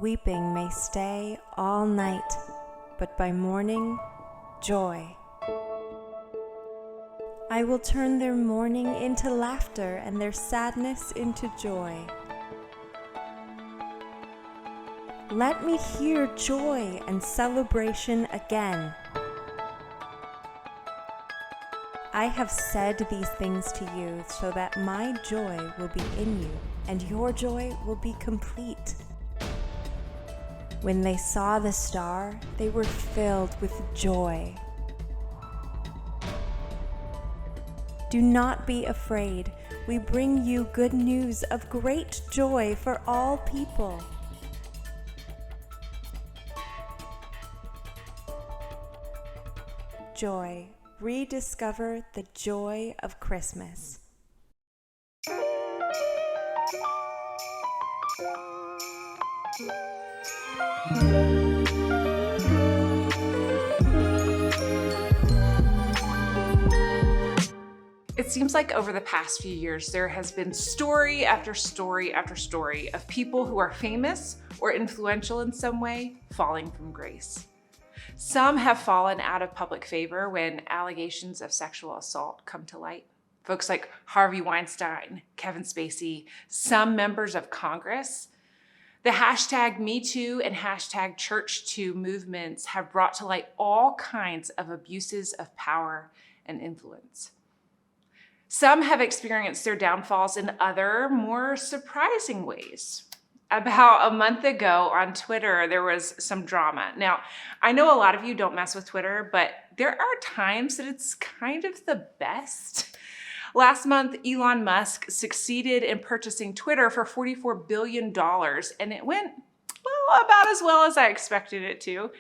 Weeping may stay all night, but by morning, joy. I will turn their mourning into laughter and their sadness into joy. Let me hear joy and celebration again. I have said these things to you so that my joy will be in you and your joy will be complete. When they saw the star, they were filled with joy. Do not be afraid. We bring you good news of great joy for all people. Joy. Rediscover the joy of Christmas. It seems like over the past few years, there has been story after story after story of people who are famous or influential in some way falling from grace. Some have fallen out of public favor when allegations of sexual assault come to light. Folks like Harvey Weinstein, Kevin Spacey, some members of Congress. The hashtag #MeToo and hashtag #ChurchToo movements have brought to light all kinds of abuses of power and influence. Some have experienced their downfalls in other, more surprising ways. About a month ago on Twitter, there was some drama. Now, I know a lot of you don't mess with Twitter, but there are times that it's kind of the best. Last month, Elon Musk succeeded in purchasing Twitter for $44 billion, and it went, well, about as well as I expected it to.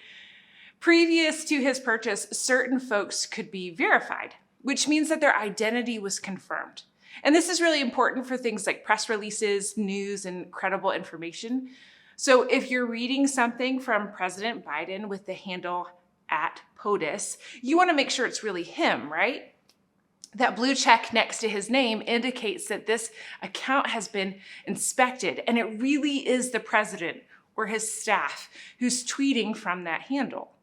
Previous to his purchase, certain folks could be verified, which means that their identity was confirmed. And this is really important for things like press releases, news, and credible information. So if you're reading something from President Biden with the handle @POTUS, you want to make sure it's really him, right? That blue check next to his name indicates that this account has been inspected, and it really is the president or his staff who's tweeting from that handle.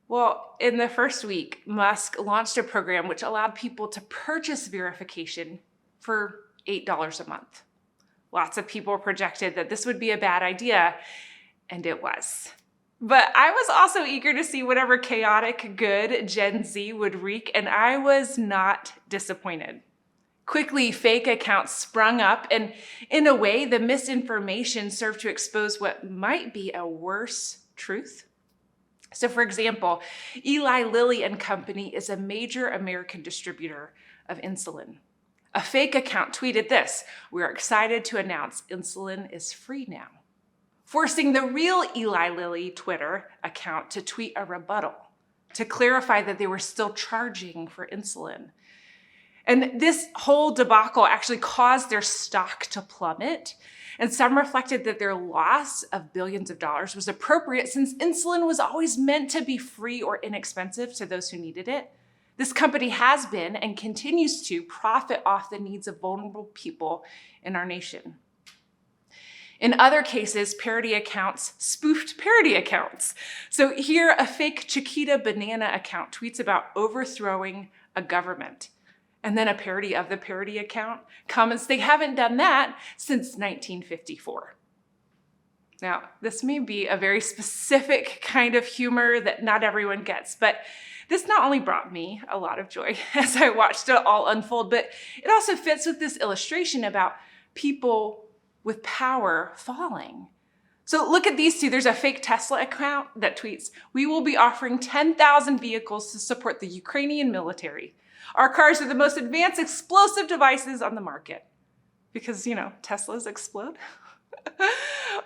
Well, in the first week, Musk launched a program which allowed people to purchase verification for $8 a month. Lots of people projected that this would be a bad idea, and it was. But I was also eager to see whatever chaotic good Gen Z would wreak, and I was not disappointed. Quickly, fake accounts sprung up, and in a way, the misinformation served to expose what might be a worse truth. So for example, Eli Lilly and Company is a major American distributor of insulin. A fake account tweeted this: "We're excited to announce insulin is free now," forcing the real Eli Lilly Twitter account to tweet a rebuttal to clarify that they were still charging for insulin. And this whole debacle actually caused their stock to plummet. And some reflected that their loss of billions of dollars was appropriate since insulin was always meant to be free or inexpensive to those who needed it. This company has been and continues to profit off the needs of vulnerable people in our nation. In other cases, parody accounts spoofed parody accounts. So here, a fake Chiquita Banana account tweets about overthrowing a government. And then a parody of the parody account comments they haven't done that since 1954. Now, this may be a very specific kind of humor that not everyone gets, but this not only brought me a lot of joy as I watched it all unfold, but it also fits with this illustration about people with power falling. So look at these two. There's a fake Tesla account that tweets, "We will be offering 10,000 vehicles to support the Ukrainian military. Our cars are the most advanced explosive devices on the market." Because, Teslas explode.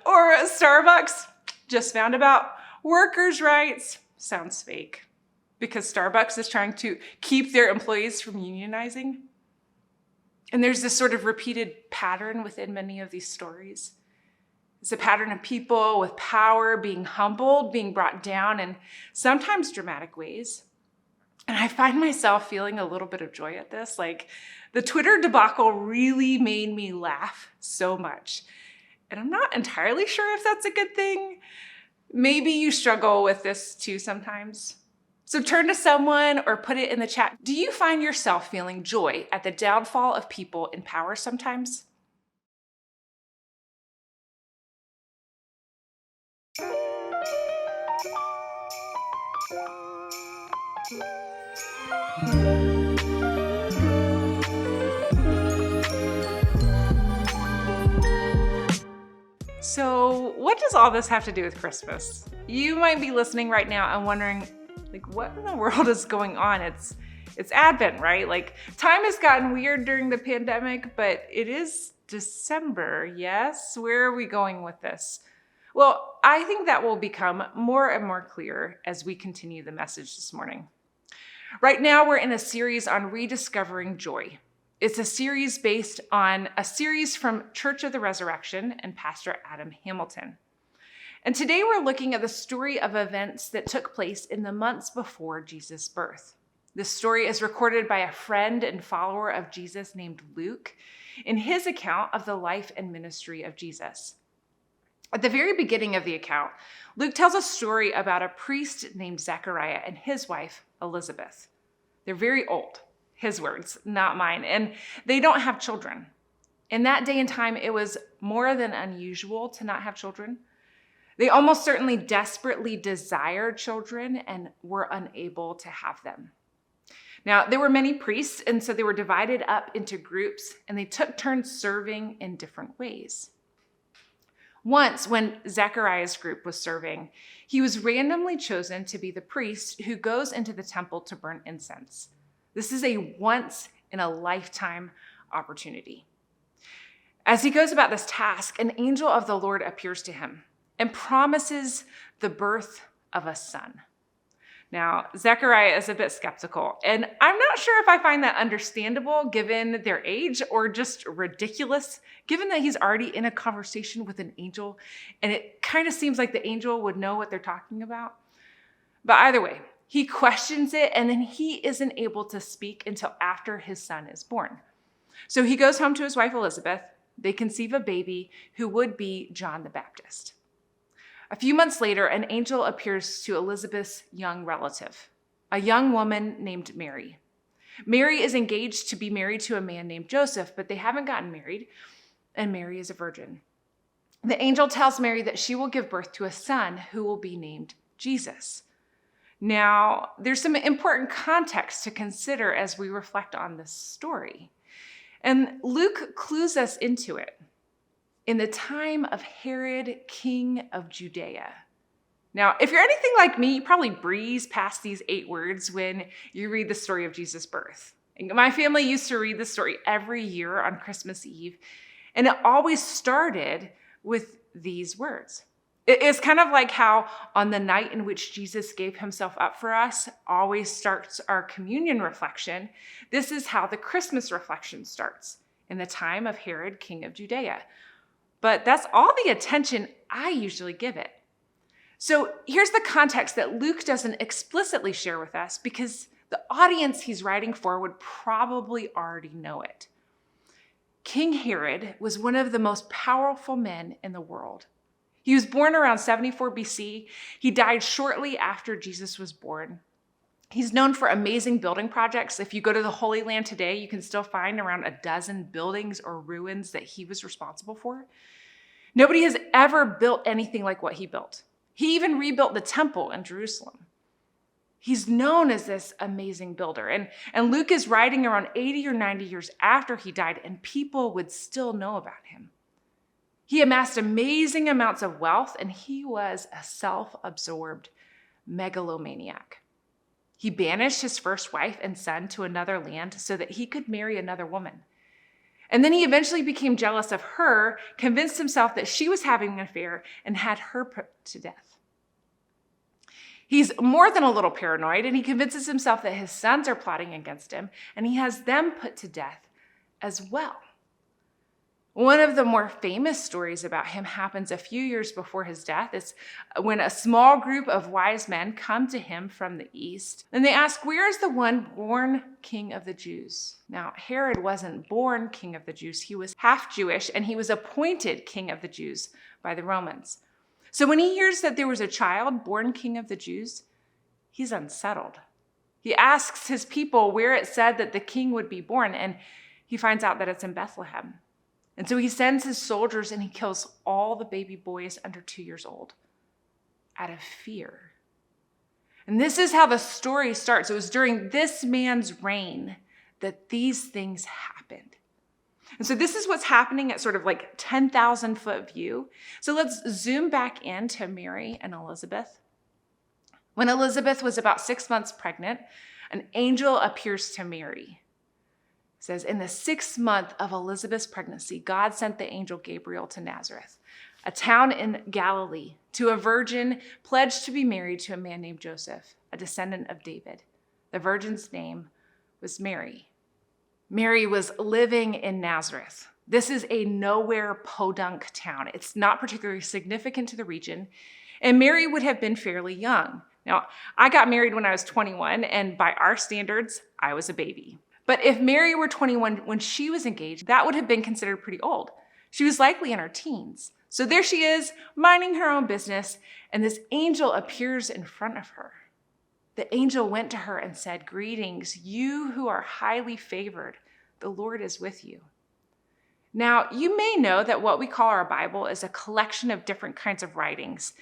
Or Starbucks just found about workers' rights. Sounds fake. Because Starbucks is trying to keep their employees from unionizing. And there's this sort of repeated pattern within many of these stories. It's a pattern of people with power being humbled, being brought down in sometimes dramatic ways. And I find myself feeling a little bit of joy at this. Like, the Twitter debacle really made me laugh so much. And I'm not entirely sure if that's a good thing. Maybe you struggle with this too sometimes. So turn to someone or put it in the chat. Do you find yourself feeling joy at the downfall of people in power sometimes? So what does all this have to do with Christmas? You might be listening right now and wondering, what in the world is going on? It's Advent, right? Time has gotten weird during the pandemic, but it is December, yes? Where are we going with this? Well, I think that will become more and more clear as we continue the message this morning. Right now, we're in a series on rediscovering joy. It's a series based on a series from Church of the Resurrection and Pastor Adam Hamilton. And today we're looking at the story of events that took place in the months before Jesus' birth. This story is recorded by a friend and follower of Jesus named Luke in his account of the life and ministry of Jesus. At the very beginning of the account, Luke tells a story about a priest named Zechariah and his wife, Elizabeth. They're very old. His words, not mine. And they don't have children. In that day and time, it was more than unusual to not have children. They almost certainly desperately desired children and were unable to have them. Now, there were many priests, and so they were divided up into groups, and they took turns serving in different ways. Once, when Zechariah's group was serving, he was randomly chosen to be the priest who goes into the temple to burn incense. This is a once-in-a-lifetime opportunity. As he goes about this task, an angel of the Lord appears to him and promises the birth of a son. Now, Zechariah is a bit skeptical, and I'm not sure if I find that understandable given their age or just ridiculous, given that he's already in a conversation with an angel, and it kind of seems like the angel would know what they're talking about. But either way, he questions it, and then he isn't able to speak until after his son is born. So he goes home to his wife, Elizabeth. They conceive a baby who would be John the Baptist. A few months later, an angel appears to Elizabeth's young relative, a young woman named Mary. Mary is engaged to be married to a man named Joseph, but they haven't gotten married, and Mary is a virgin. The angel tells Mary that she will give birth to a son who will be named Jesus. Now, there's some important context to consider as we reflect on this story. And Luke clues us into it. In the time of Herod, king of Judea. Now, if you're anything like me, you probably breeze past these 8 words when you read the story of Jesus' birth. My family used to read the story every year on Christmas Eve, and it always started with these words. It's kind of like how on the night in which Jesus gave himself up for us always starts our communion reflection. This is how the Christmas reflection starts in the time of Herod, king of Judea. But that's all the attention I usually give it. So here's the context that Luke doesn't explicitly share with us because the audience he's writing for would probably already know it. King Herod was one of the most powerful men in the world. He was born around 74 BC. He died shortly after Jesus was born. He's known for amazing building projects. If you go to the Holy Land today, you can still find around a dozen buildings or ruins that he was responsible for. Nobody has ever built anything like what he built. He even rebuilt the temple in Jerusalem. He's known as this amazing builder. And Luke is writing around 80 or 90 years after he died, and people would still know about him. He amassed amazing amounts of wealth, and he was a self-absorbed megalomaniac. He banished his first wife and son to another land so that he could marry another woman. And then he eventually became jealous of her, convinced himself that she was having an affair, and had her put to death. He's more than a little paranoid, and he convinces himself that his sons are plotting against him, and he has them put to death as well. One of the more famous stories about him happens a few years before his death. It's when a small group of wise men come to him from the east, and they ask, "Where is the one born king of the Jews?" Now, Herod wasn't born king of the Jews. He was half Jewish, and he was appointed king of the Jews by the Romans. So when he hears that there was a child born king of the Jews, he's unsettled. He asks his people where it said that the king would be born, and he finds out that it's in Bethlehem. And so he sends his soldiers and he kills all the baby boys under 2 years old out of fear. And this is how the story starts. It was during this man's reign that these things happened. And so this is what's happening at sort of like 10,000 foot view. So let's zoom back into Mary and Elizabeth. When Elizabeth was about 6 months pregnant, an angel appears to Mary. It says, in the 6th month of Elizabeth's pregnancy, God sent the angel Gabriel to Nazareth, a town in Galilee, to a virgin pledged to be married to a man named Joseph, a descendant of David. The virgin's name was Mary. Mary was living in Nazareth. This is a nowhere podunk town. It's not particularly significant to the region, and Mary would have been fairly young. Now, I got married when I was 21, and by our standards, I was a baby. But if Mary were 21 when she was engaged, that would have been considered pretty old. She was likely in her teens. So there she is, minding her own business, and this angel appears in front of her. The angel went to her and said, "Greetings, you who are highly favored. The Lord is with you." Now, you may know that what we call our Bible is a collection of different kinds of writings,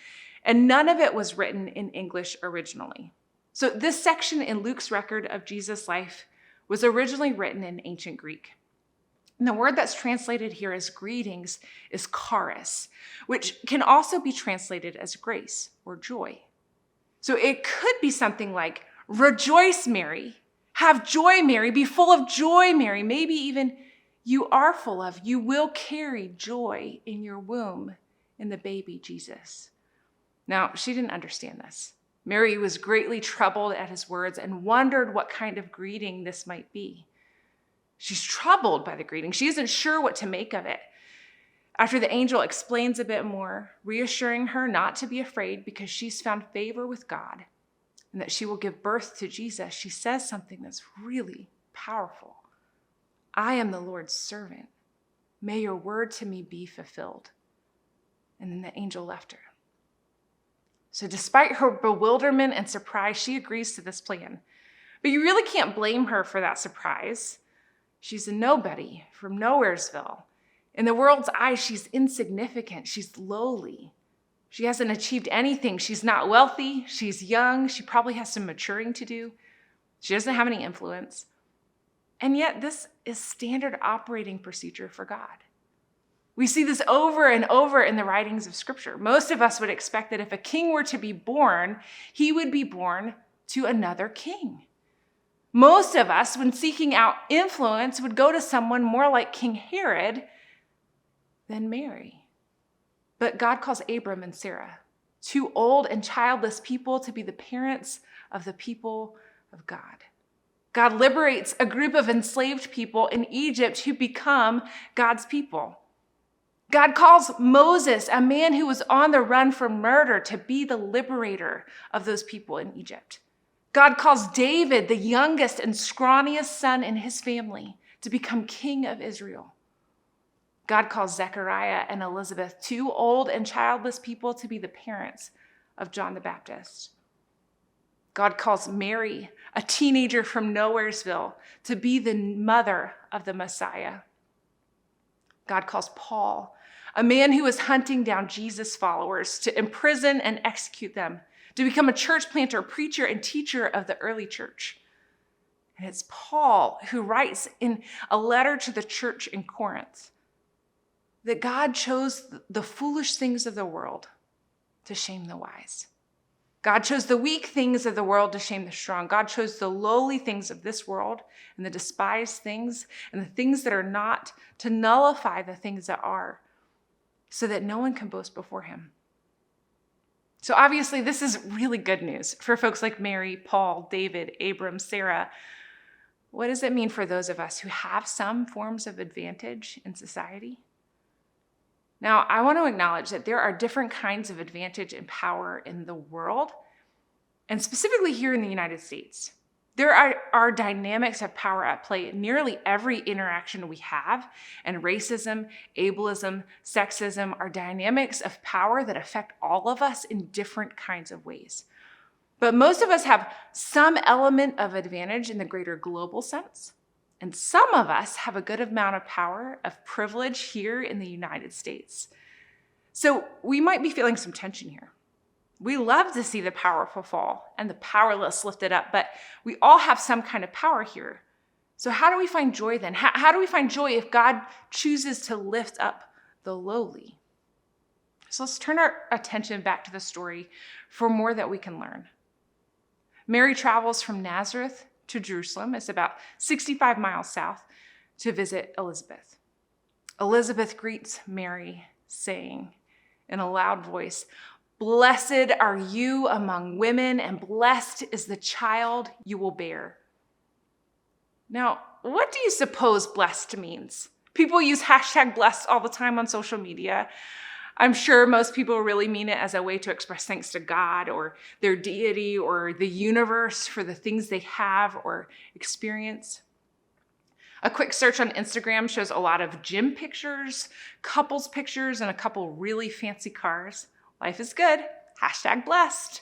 and none of it was written in English originally. So this section in Luke's record of Jesus' life was originally written in ancient Greek. And the word that's translated here as greetings is charis, which can also be translated as grace or joy. So it could be something like, "Rejoice, Mary. Have joy, Mary. Be full of joy, Mary." Maybe even, "You are full of, you will carry joy in your womb in the baby Jesus." Now, she didn't understand this. Mary was greatly troubled at his words and wondered what kind of greeting this might be. She's troubled by the greeting. She isn't sure what to make of it. After the angel explains a bit more, reassuring her not to be afraid because she's found favor with God and that she will give birth to Jesus, she says something that's really powerful. "I am the Lord's servant. May your word to me be fulfilled." And then the angel left her. So despite her bewilderment and surprise, she agrees to this plan. But you really can't blame her for that surprise. She's a nobody from Nowheresville. In the world's eyes, she's insignificant. She's lowly. She hasn't achieved anything. She's not wealthy. She's young. She probably has some maturing to do. She doesn't have any influence. And yet this is standard operating procedure for God. We see this over and over in the writings of Scripture. Most of us would expect that if a king were to be born, he would be born to another king. Most of us, when seeking out influence, would go to someone more like King Herod than Mary. But God calls Abram and Sarah, 2 old and childless people, to be the parents of the people of God. God liberates a group of enslaved people in Egypt who become God's people. God calls Moses, a man who was on the run from murder, to be the liberator of those people in Egypt. God calls David, the youngest and scrawniest son in his family, to become king of Israel. God calls Zechariah and Elizabeth, 2 old and childless people, to be the parents of John the Baptist. God calls Mary, a teenager from Nowheresville, to be the mother of the Messiah. God calls Paul, a man who was hunting down Jesus' followers, to imprison and execute them, to become a church planter, preacher, and teacher of the early church. And it's Paul who writes in a letter to the church in Corinth that God chose the foolish things of the world to shame the wise. God chose the weak things of the world to shame the strong. God chose the lowly things of this world and the despised things and the things that are not to nullify the things that are, so that no one can boast before him. So obviously, this is really good news for folks like Mary, Paul, David, Abram, Sarah. What does it mean for those of us who have some forms of advantage in society? Now, I want to acknowledge that there are different kinds of advantage and power in the world, and specifically here in the United States. There are dynamics of power at play in nearly every interaction we have, and racism, ableism, sexism are dynamics of power that affect all of us in different kinds of ways. But most of us have some element of advantage in the greater global sense, and some of us have a good amount of power, of privilege here in the United States. So we might be feeling some tension here. We love to see the powerful fall and the powerless lifted up, but we all have some kind of power here. So how do we find joy then? How do we find joy if God chooses to lift up the lowly? So let's turn our attention back to the story for more that we can learn. Mary travels from Nazareth to Jerusalem. It's about 65 miles south to visit Elizabeth. Elizabeth greets Mary, saying in a loud voice, "Blessed are you among women, and blessed is the child you will bear." Now, what do you suppose blessed means? People use #blessed all the time on social media. I'm sure most people really mean it as a way to express thanks to God or their deity or the universe for the things they have or experience. A quick search on Instagram shows a lot of gym pictures, couples pictures, and a couple really fancy cars. Life is good, #blessed.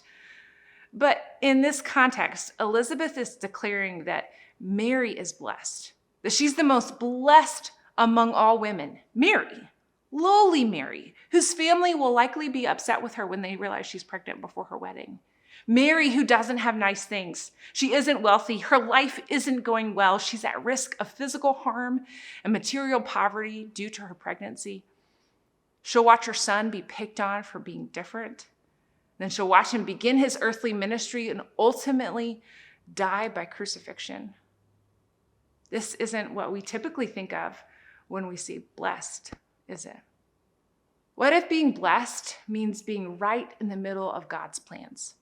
But in this context, Elizabeth is declaring that Mary is blessed, that she's the most blessed among all women. Mary, lowly Mary, whose family will likely be upset with her when they realize she's pregnant before her wedding. Mary, who doesn't have nice things. She isn't wealthy. Her life isn't going well. She's at risk of physical harm and material poverty due to her pregnancy. She'll watch her son be picked on for being different. Then she'll watch him begin his earthly ministry and ultimately die by crucifixion. This isn't what we typically think of when we say blessed, is it? What if being blessed means being right in the middle of God's plans?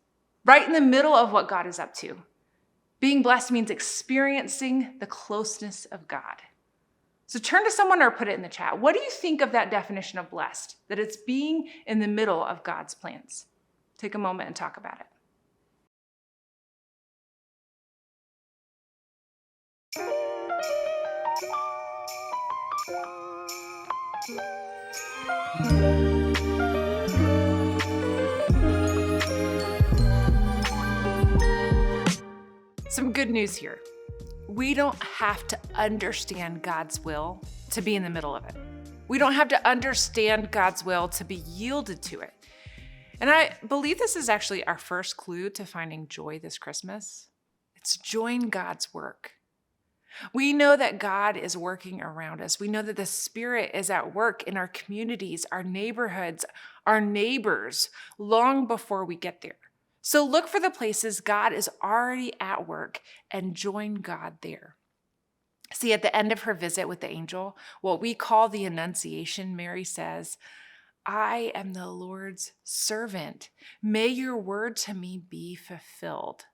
Right in the middle of what God is up to. Being blessed means experiencing the closeness of God. So turn to someone or put it in the chat. What do you think of that definition of blessed? That it's being in the middle of God's plans. Take a moment and talk about it. Some good news here. We don't have to understand God's will to be in the middle of it. We don't have to understand God's will to be yielded to it. And I believe this is actually our first clue to finding joy this Christmas. It's join God's work. We know that God is working around us. We know that the Spirit is at work in our communities, our neighborhoods, our neighbors, long before we get there. So look for the places God is already at work and join God there. See, at the end of her visit with the angel, what we call the Annunciation, Mary says, "I am the Lord's servant. May your word to me be fulfilled."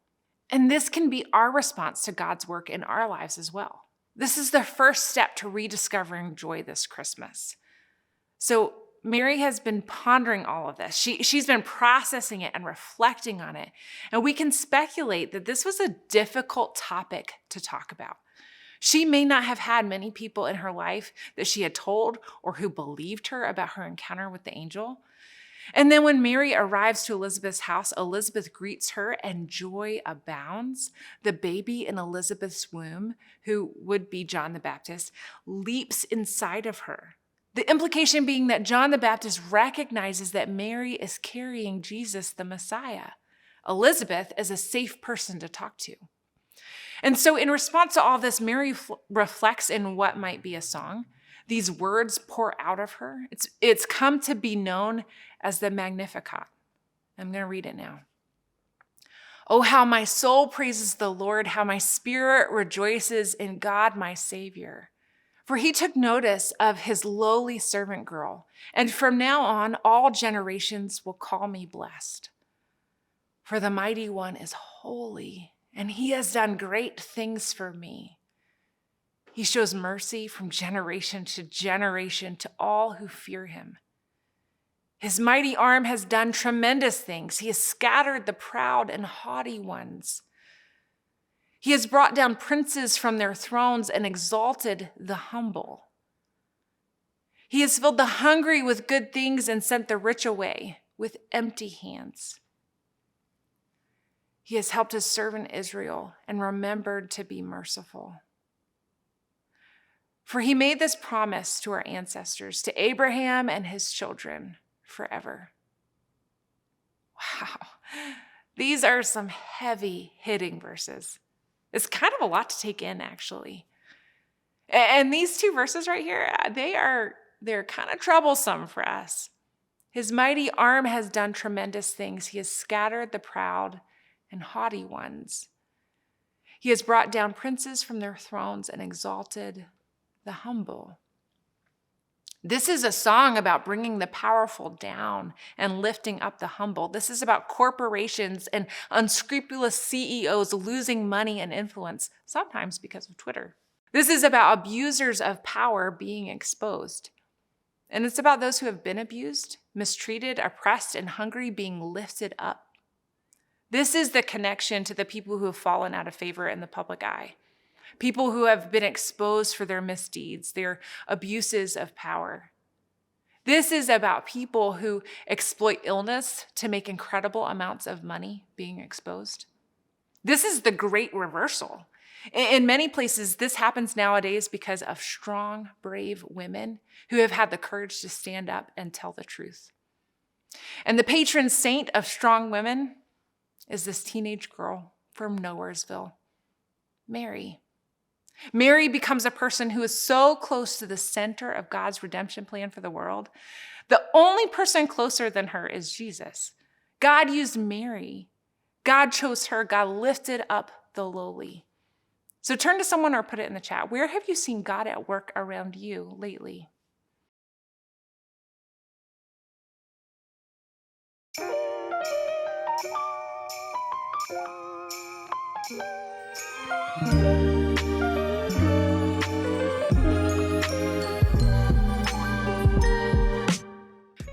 And this can be our response to God's work in our lives as well. This is the first step to rediscovering joy this Christmas. So Mary has been pondering all of this. She's been processing it and reflecting on it. And we can speculate that this was a difficult topic to talk about. She may not have had many people in her life that she had told or who believed her about her encounter with the angel. And then when Mary arrives to Elizabeth's house, Elizabeth greets her and joy abounds. The baby in Elizabeth's womb, who would be John the Baptist, leaps inside of her. The implication being that John the Baptist recognizes that Mary is carrying Jesus, the Messiah. Elizabeth is a safe person to talk to. And so in response to all this, Mary reflects in what might be a song. These words pour out of her. It's come to be known as the Magnificat. I'm going to read it now. "Oh, how my soul praises the Lord, how my spirit rejoices in God, my Savior. For he took notice of his lowly servant girl, and from now on, all generations will call me blessed. For the Mighty One is holy, and he has done great things for me. He shows mercy from generation to generation to all who fear him. His mighty arm has done tremendous things. He has scattered the proud and haughty ones. He has brought down princes from their thrones and exalted the humble. He has filled the hungry with good things and sent the rich away with empty hands. He has helped his servant Israel and remembered to be merciful. For he made this promise to our ancestors, to Abraham and his children forever. Wow, these are some heavy-hitting verses. It's kind of a lot to take in, actually. And these two verses right here, they're kind of troublesome for us. His mighty arm has done tremendous things. He has scattered the proud and haughty ones. He has brought down princes from their thrones and exalted the humble. This is a song about bringing the powerful down and lifting up the humble. This is about corporations and unscrupulous CEOs losing money and influence, sometimes because of Twitter. This is about abusers of power being exposed. And it's about those who have been abused, mistreated, oppressed, and hungry being lifted up. This is the connection to the people who have fallen out of favor in the public eye. People who have been exposed for their misdeeds, their abuses of power. This is about people who exploit illness to make incredible amounts of money being exposed. This is the great reversal. In many places, this happens nowadays because of strong, brave women who have had the courage to stand up and tell the truth. And the patron saint of strong women is this teenage girl from Nowheresville, Mary. Mary becomes a person who is so close to the center of God's redemption plan for the world. The only person closer than her is Jesus. God used Mary. God chose her. God lifted up the lowly. So turn to someone or put it in the chat. Where have you seen God at work around you lately?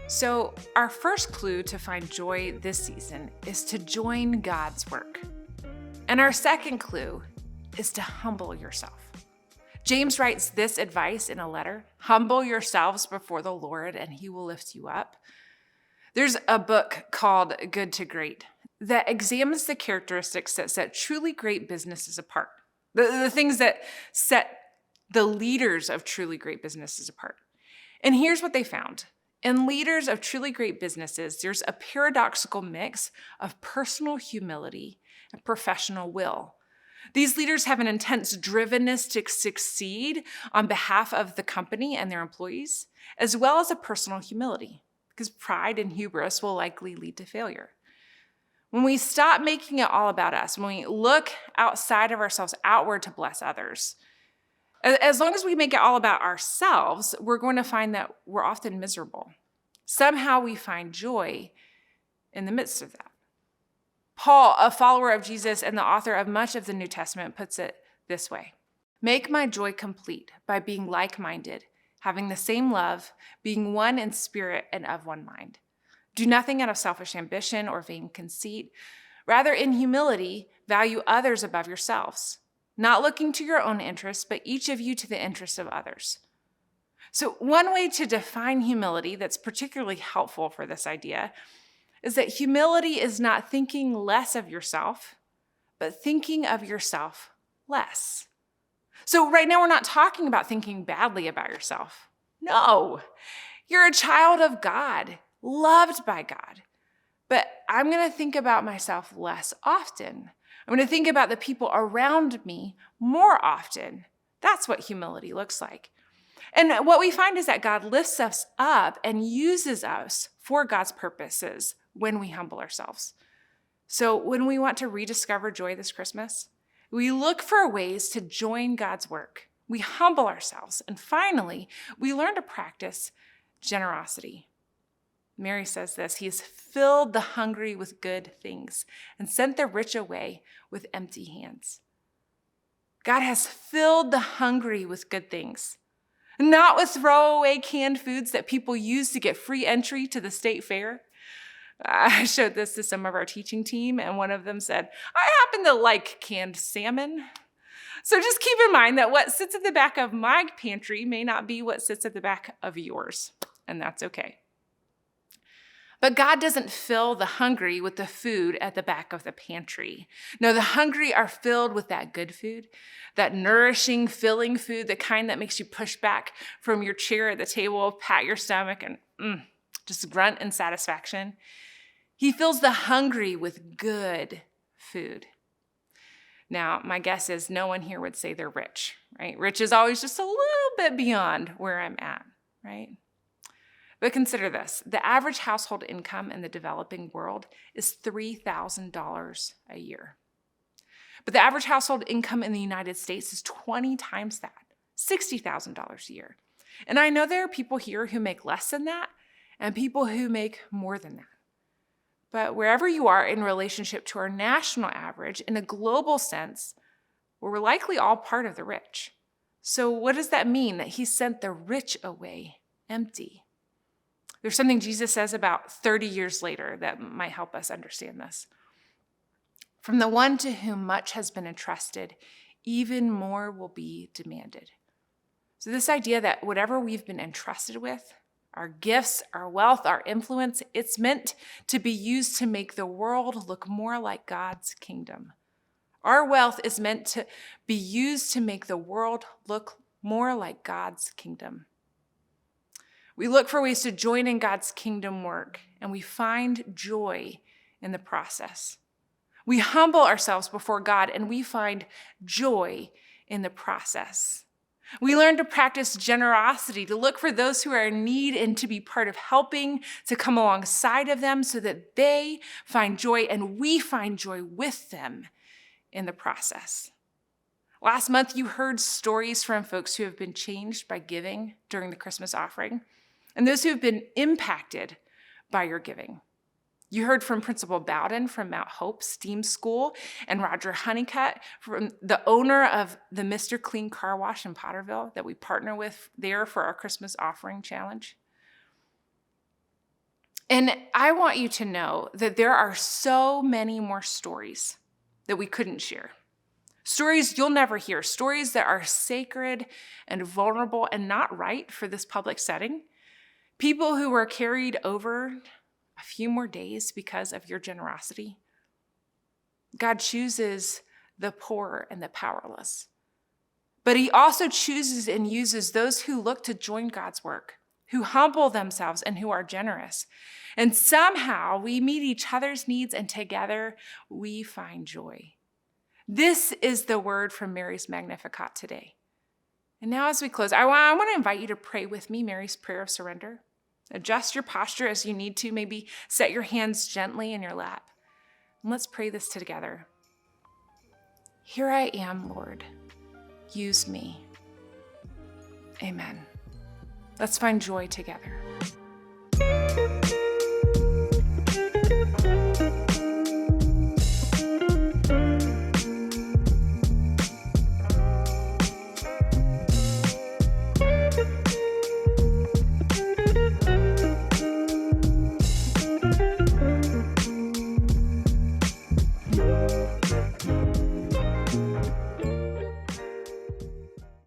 So our first clue to find joy this season is to join God's work. And our second clue is to humble yourself. James writes this advice in a letter: humble yourselves before the Lord and he will lift you up. There's a book called Good to Great that examines the characteristics that set truly great businesses apart. The things that set the leaders of truly great businesses apart. And here's what they found. In leaders of truly great businesses, there's a paradoxical mix of personal humility and professional will. These leaders have an intense drivenness to succeed on behalf of the company and their employees, as well as a personal humility, because pride and hubris will likely lead to failure. When we stop making it all about us, when we look outside of ourselves outward to bless others, as long as we make it all about ourselves, we're going to find that we're often miserable. Somehow we find joy in the midst of that. Paul, a follower of Jesus and the author of much of the New Testament, puts it this way: make my joy complete by being like-minded, having the same love, being one in spirit and of one mind. Do nothing out of selfish ambition or vain conceit. Rather, in humility, value others above yourselves, not looking to your own interests, but each of you to the interests of others. So one way to define humility that's particularly helpful for this idea is that humility is not thinking less of yourself, but thinking of yourself less. So right now we're not talking about thinking badly about yourself. No, you're a child of God, loved by God. But I'm going to think about myself less often. I'm going to think about the people around me more often. That's what humility looks like. And what we find is that God lifts us up and uses us for God's purposes when we humble ourselves. So when we want to rediscover joy this Christmas, we look for ways to join God's work. We humble ourselves. And finally, we learn to practice generosity. Mary says this: he has filled the hungry with good things and sent the rich away with empty hands. God has filled the hungry with good things. Not with throwaway canned foods that people use to get free entry to the state fair. I showed this to some of our teaching team, and one of them said, I happen to like canned salmon. So just keep in mind that what sits at the back of my pantry may not be what sits at the back of yours, and that's okay. But God doesn't fill the hungry with the food at the back of the pantry. No, the hungry are filled with that good food, that nourishing, filling food, the kind that makes you push back from your chair at the table, pat your stomach, and just grunt in satisfaction. He fills the hungry with good food. Now, my guess is no one here would say they're rich, right? Rich is always just a little bit beyond where I'm at, right? But consider this. The average household income in the developing world is $3,000 a year. But the average household income in the United States is 20 times that, $60,000 a year. And I know there are people here who make less than that and people who make more than that. But wherever you are in relationship to our national average, in a global sense, we're likely all part of the rich. So what does that mean? That he sent the rich away empty. There's something Jesus says about 30 years later that might help us understand this. From the one to whom much has been entrusted, even more will be demanded. So this idea that whatever we've been entrusted with, our gifts, our wealth, our influence, it's meant to be used to make the world look more like God's kingdom. Our wealth is meant to be used to make the world look more like God's kingdom. We look for ways to join in God's kingdom work, and we find joy in the process. We humble ourselves before God, and we find joy in the process. We learn to practice generosity, to look for those who are in need and to be part of helping, to come alongside of them so that they find joy and we find joy with them in the process. Last month, you heard stories from folks who have been changed by giving during the Christmas offering and those who have been impacted by your giving. You heard from Principal Bowden from Mount Hope STEAM School and Roger Honeycutt, from the owner of the Mr. Clean Car Wash in Potterville that we partner with there for our Christmas offering challenge. And I want you to know that there are so many more stories that we couldn't share. Stories you'll never hear, stories that are sacred and vulnerable and not right for this public setting. People who were carried over a few more days because of your generosity. God chooses the poor and the powerless. But he also chooses and uses those who look to join God's work, who humble themselves and who are generous. And somehow we meet each other's needs and together we find joy. This is the word from Mary's Magnificat today. And now as we close, I want to invite you to pray with me Mary's prayer of surrender. Adjust your posture as you need to. Maybe set your hands gently in your lap. And let's pray this together. Here I am, Lord. Use me. Amen. Let's find joy together.